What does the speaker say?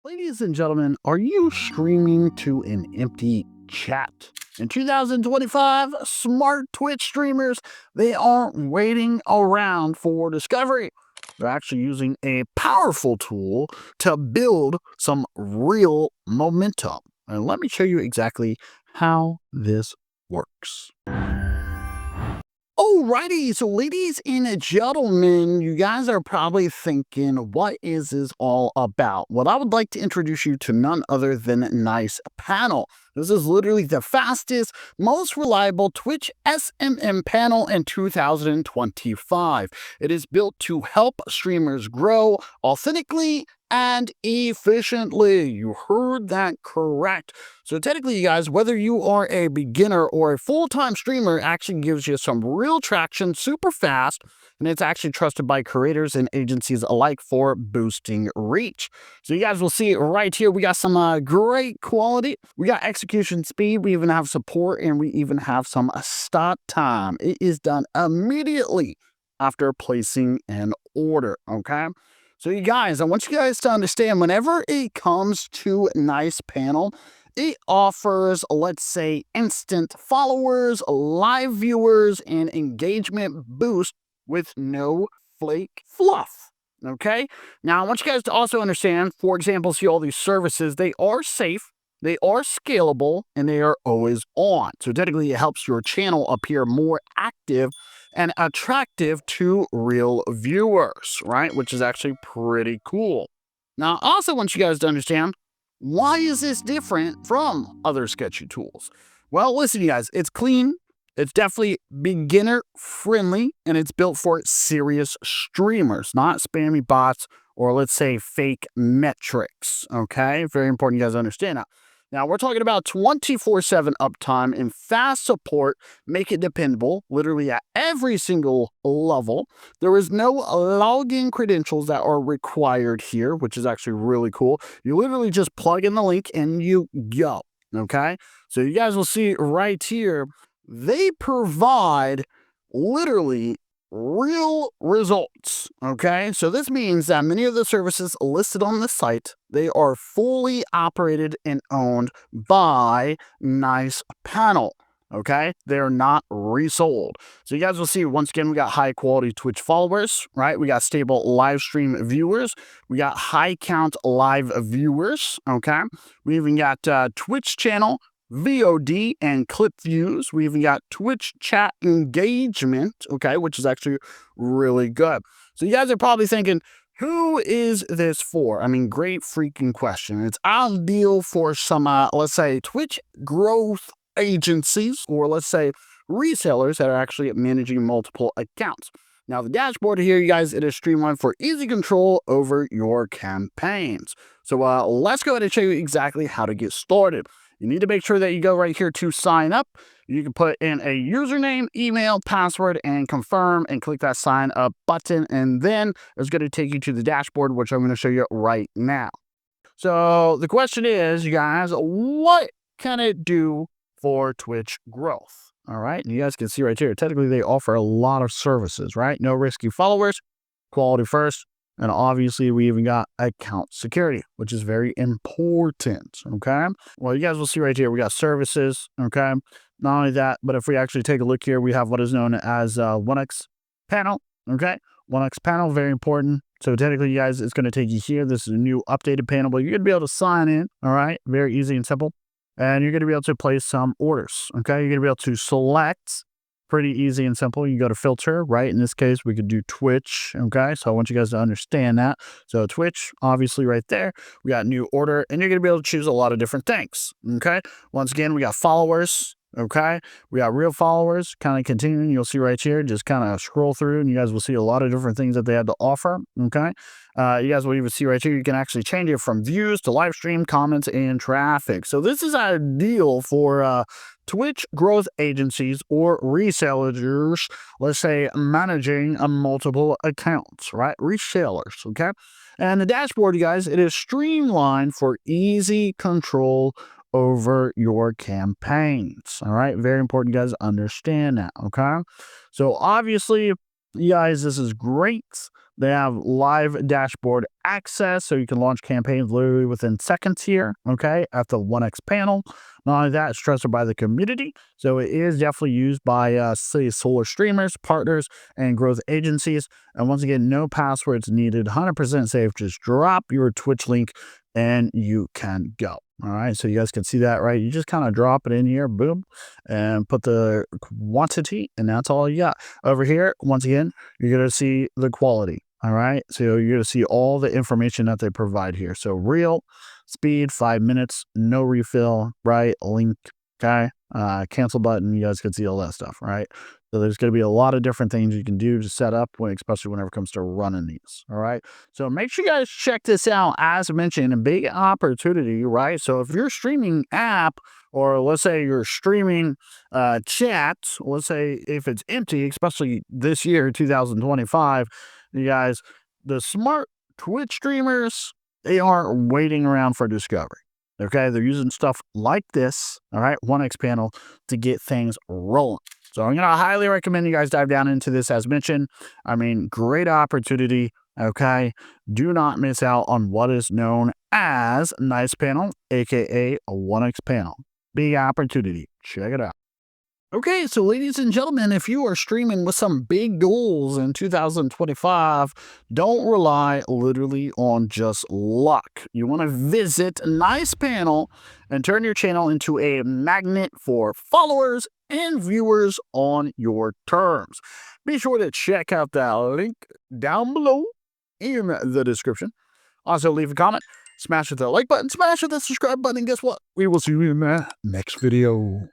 Ladies and gentlemen, are you streaming to an empty chat? In 2025, smart Twitch streamers, they aren't waiting around for discovery. They're actually using a powerful tool to build some real momentum. And let me show you exactly how this works. Alrighty, so ladies and gentlemen, you guys are probably thinking, what is this all about? Well, I would like to introduce you to none other than NicePanel. This is literally the fastest, most reliable Twitch SMM panel in 2025. It is built to help streamers grow authentically and efficiently. You heard that correct. So technically, you guys, whether you are a beginner or a full-time streamer, it actually gives you some real traction super fast, and it's actually trusted by creators and agencies alike for boosting reach. So you guys will see right here, we got some great quality. We got execution speed. We even have support, and we even have some start time. It is done immediately after placing an order, okay? So you guys, I want you guys to understand, whenever it comes to NicePanel, it offers, let's say, instant followers, live viewers, and engagement boost with no flake fluff. Okay? Now, I want you guys to also understand, for example, see all these services, they are safe, they are scalable, and they are always on. So technically, it helps your channel appear more active and attractive to real viewers, right? Which is actually pretty cool. Now, I also want you guys to understand, why is this different from other sketchy tools? Well, listen, you guys, it's clean, it's definitely beginner friendly, and it's built for serious streamers, not spammy bots or, let's say, fake metrics, okay? Very important you guys understand that. Now, we're talking about 24/7 uptime and fast support, make it dependable, literally at every single level. There is no login credentials that are required here, which is actually really cool. You literally just plug in the link and you go, okay? So you guys will see right here, they provide literally real results, okay? So this means that many of the services listed on the site, they are fully operated and owned by NicePanel, okay? They're not resold. So you guys will see, once again, we got high quality Twitch followers, right? We got stable live stream viewers. We got high count live viewers, okay? We even got Twitch channel, VOD, and clip views. We even got Twitch chat engagement, okay, which is actually really good. So you guys are probably thinking, who is this for? I mean, great freaking question. It's ideal for some, let's say, Twitch growth agencies, or let's say resellers that are actually managing multiple accounts. Now, the dashboard here, you guys, it is streamlined for easy control over your campaigns. So let's go ahead and show you exactly how to get started. You need to make sure that you go right here to sign up. You can put in a username, email, password, and confirm, and click that sign up button. And then it's going to take you to the dashboard, which I'm going to show you right now. So the question is, you guys, what can it do for Twitch growth? All right. And you guys can see right here, technically they offer a lot of services, right? No risky followers, quality first. And obviously, we even got account security, which is very important, okay? Well, you guys will see right here, we got services, okay? Not only that, but if we actually take a look here, we have what is known as NicePanel, okay? NicePanel, very important. So technically, you guys, it's going to take you here. This is a new updated panel, but you're going to be able to sign in, all right? Very easy and simple. And you're going to be able to place some orders, okay? You're going to be able to select. Pretty easy and simple. You go to filter, right? In this case, we could do Twitch, okay? So I want you guys to understand that. So Twitch, obviously right there, we got new order, and you're gonna be able to choose a lot of different things, okay? Once again, we got followers, okay? We got real followers, kind of continuing, you'll see right here, just kind of scroll through, and you guys will see a lot of different things that they have to offer, okay? You guys will even see right here, you can actually change it from views to live stream, comments, and traffic. So this is ideal for Twitch growth agencies or resellers, let's say, managing multiple accounts, right? Resellers, okay? And the dashboard, you guys, it is streamlined for easy control over your campaigns, all right? Very important you guys understand that, okay? So obviously, you guys, this is great, They have live dashboard access, so you can launch campaigns literally within seconds here, okay, at the 1x panel. Not only that, it's trusted by the community, so it is definitely used by, say, solar streamers, partners, and growth agencies. And once again, no passwords needed, 100% safe. Just drop your Twitch link and you can go. All right, so you guys can see that, right? You just kind of drop it in here, boom, and put the quantity, and that's all you got. Over here, once again, you're going to see the quality. All right. So you're going to see all the information that they provide here. So real speed, 5 minutes, no refill, right? Link. Okay. Cancel button. You guys can see all that stuff. Right. So there's going to be a lot of different things you can do to set up, especially whenever it comes to running these. All right. So make sure you guys check this out. As mentioned, a big opportunity, right? So if you're streaming app, or let's say you're streaming chat, let's say if it's empty, especially this year, 2025, you guys, the smart Twitch streamers, they are waiting around for discovery. Okay, they're using stuff like this, all right, 1x panel to get things rolling. So I'm going to highly recommend you guys dive down into this as mentioned. I mean, great opportunity. Okay, do not miss out on what is known as NicePanel, aka a 1x panel. Big opportunity. Check it out. Okay, so ladies and gentlemen, if you are streaming with some big goals in 2025, don't rely literally on just luck. You want to visit NicePanel and turn your channel into a magnet for followers and viewers on your terms. Be sure to check out that link down below in the description. Also, leave a comment, smash the like button, smash the subscribe button, and guess what? We will see you in the next video.